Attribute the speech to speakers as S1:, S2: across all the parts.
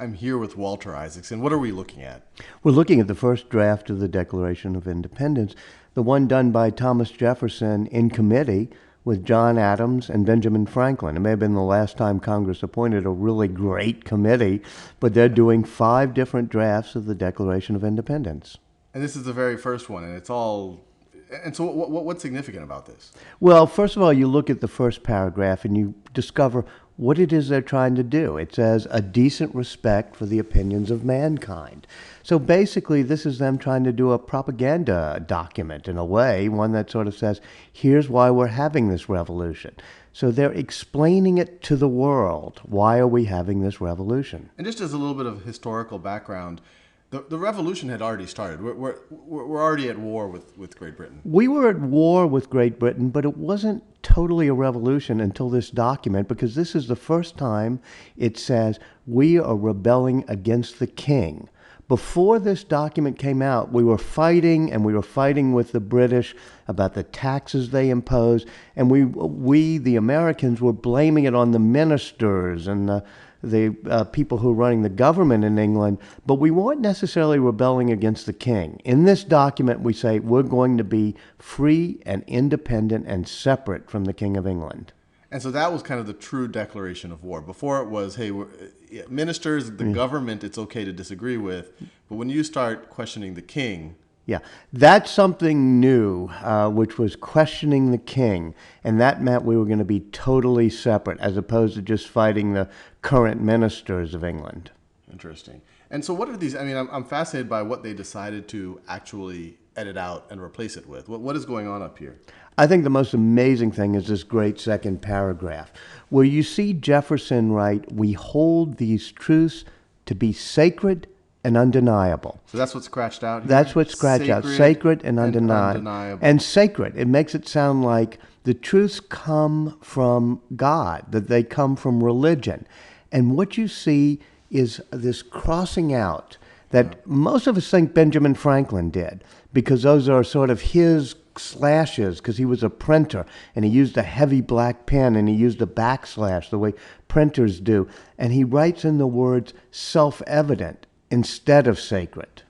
S1: I'm here with Walter Isaacson. What are we looking at?
S2: We're looking at the first draft of the Declaration of Independence, the one done by Thomas Jefferson in committee with John Adams and Benjamin Franklin. It may have been the last time Congress appointed a really great committee, but they're doing 5 different drafts of the Declaration of Independence.
S1: And this is the very first one, and it's all. And so, what's significant about this?
S2: Well, first of all, you look at the first paragraph and you discover what it is they're trying to do. It says a decent respect for the opinions of mankind. So basically, this is them trying to do a propaganda document in a way, one that sort of says, here's why we're having this revolution. So they're explaining it to the world. Why are we having this revolution?
S1: And just as a little bit of historical background, the revolution had already started. We're already at war with Great Britain.
S2: We were at war with Great Britain, but it wasn't totally a revolution until this document, because this is the first time it says we are rebelling against the king. Before this document came out, we were fighting, and we were fighting with the British about the taxes they imposed, and we the Americans, were blaming it on the ministers and the people who are running the government in England, but we weren't necessarily rebelling against the king. In this document, we say we're going to be free and independent and separate from the King of England.
S1: And so that was kind of the true declaration of war. Before it was, hey, ministers, the government, it's okay to disagree with. But when you start questioning the king.
S2: Yeah, that's something new, which was questioning the king. And that meant we were going to be totally separate, as opposed to just fighting the current ministers of England.
S1: Interesting. And so what are these? I mean, I'm fascinated by what they decided to actually edit out and replace it with. What is going on up here?
S2: I think the most amazing thing is this great second paragraph, where you see Jefferson write, we hold these truths to be sacred and undeniable.
S1: So that's what's scratched out here?
S2: That's what's scratched out. Sacred and undeniable. And sacred. It makes it sound like the truths come from God, that they come from religion. And what you see is this crossing out that most of us think Benjamin Franklin did, because those are sort of his slashes, because he was a printer and he used a heavy black pen and he used a backslash the way printers do. And he writes in the words self-evident instead of sacred.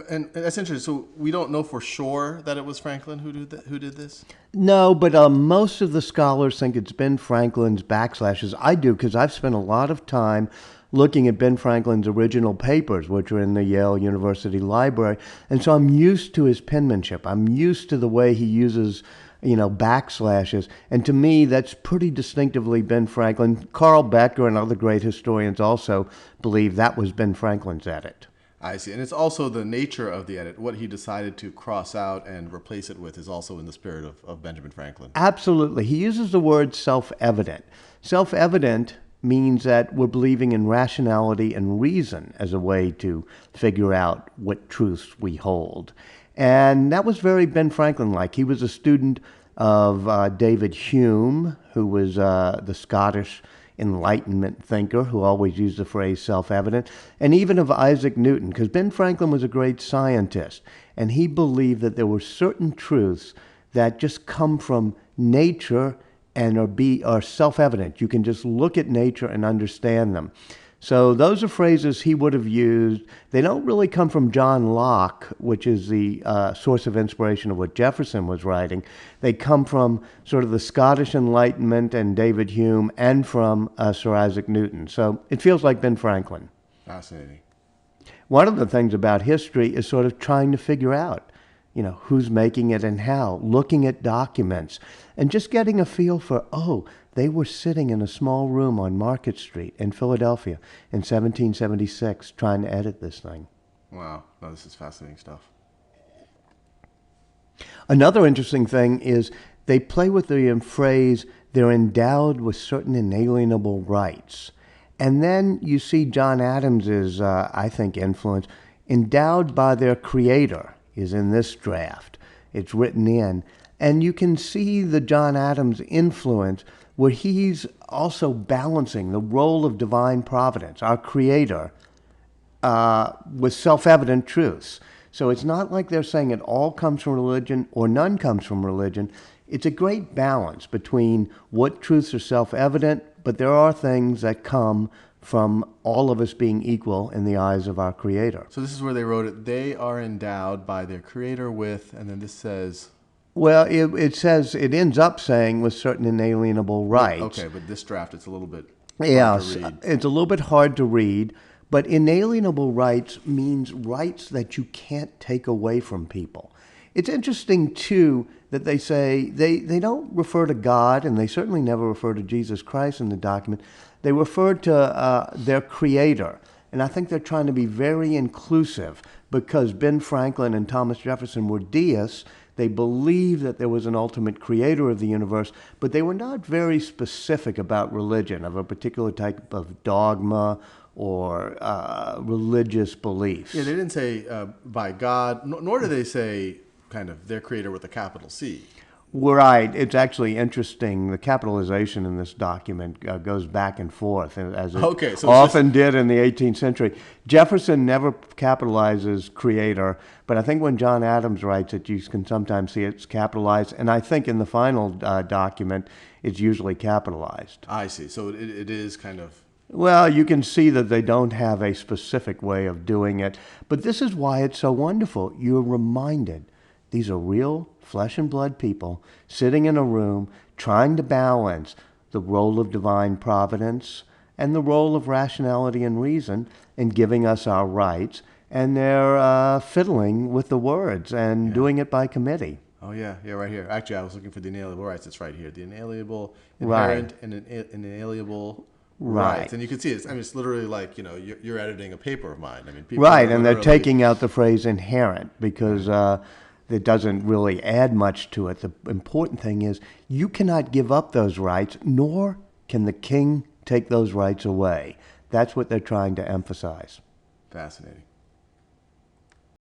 S1: And that's interesting. So we don't know for sure that it was Franklin who did this?
S2: No, but most of the scholars think it's Ben Franklin's backslashes. I do, because I've spent a lot of time looking at Ben Franklin's original papers, which are in the Yale University Library. And so I'm used to his penmanship. I'm used to the way he uses, backslashes. And to me, that's pretty distinctively Ben Franklin. Carl Becker and other great historians also believe that was Ben Franklin's edit.
S1: I see. And it's also the nature of the edit. What he decided to cross out and replace it with is also in the spirit of Benjamin Franklin.
S2: Absolutely. He uses the word self-evident. Self-evident means that we're believing in rationality and reason as a way to figure out what truths we hold. And that was very Ben Franklin-like. He was a student of David Hume, who was the Scottish Enlightenment thinker who always used the phrase self-evident, and even of Isaac Newton, because Ben Franklin was a great scientist, and he believed that there were certain truths that just come from nature and are self-evident. You can just look at nature and understand them. So those are phrases he would have used. They don't really come from John Locke, which is the source of inspiration of what Jefferson was writing. They come from sort of the Scottish Enlightenment and David Hume, and from Sir Isaac Newton. So it feels like Ben Franklin.
S1: Fascinating.
S2: One of the things about history is sort of trying to figure out, who's making it and how, looking at documents, and just getting a feel for, they were sitting in a small room on Market Street in Philadelphia in 1776 trying to edit this thing.
S1: Wow. No, this is fascinating stuff.
S2: Another interesting thing is they play with the phrase, they're endowed with certain inalienable rights. And then you see John Adams's, I think, influence, endowed by their creator, is in this draft. It's written in. And you can see the John Adams influence where he's also balancing the role of divine providence, our creator, with self-evident truths. So it's not like they're saying it all comes from religion or none comes from religion. It's a great balance between what truths are self-evident, but there are things that come from all of us being equal in the eyes of our Creator.
S1: So this is where they wrote it. They are endowed by their Creator with, and then this says.
S2: Well, it says, it ends up saying with certain inalienable rights.
S1: Okay, but this draft, it's a little bit
S2: Yes,
S1: hard to read.
S2: it's a little bit hard to read, but inalienable rights means rights that you can't take away from people. It's interesting, too, that they say they don't refer to God, and they certainly never refer to Jesus Christ in the document. They refer to their Creator. And I think they're trying to be very inclusive because Ben Franklin and Thomas Jefferson were deists. They believed that there was an ultimate creator of the universe, but they were not very specific about religion, of a particular type of dogma or religious beliefs.
S1: Yeah, they didn't say by God, nor do they say kind of their Creator with a capital C.
S2: Right. It's actually interesting. The capitalization in this document goes back and forth, as it often did in the 18th century. Jefferson never capitalizes creator, but I think when John Adams writes it, you can sometimes see it's capitalized. And I think in the final document, it's usually capitalized.
S1: I see. So it is kind of...
S2: Well, you can see that they don't have a specific way of doing it. But this is why it's so wonderful. You're reminded these are real flesh and blood people sitting in a room trying to balance the role of divine providence and the role of rationality and reason in giving us our rights. And they're fiddling with the words and doing it by committee.
S1: Oh, yeah, right here. Actually, I was looking for the inalienable rights. It's right here. The inalienable, inherent, and inalienable rights. And you can see it. I mean, it's literally like, you're editing a paper of mine. I mean, people
S2: and they're taking out the phrase inherent because it doesn't really add much to it. The important thing is you cannot give up those rights, nor can the king take those rights away. That's what they're trying to emphasize.
S1: Fascinating.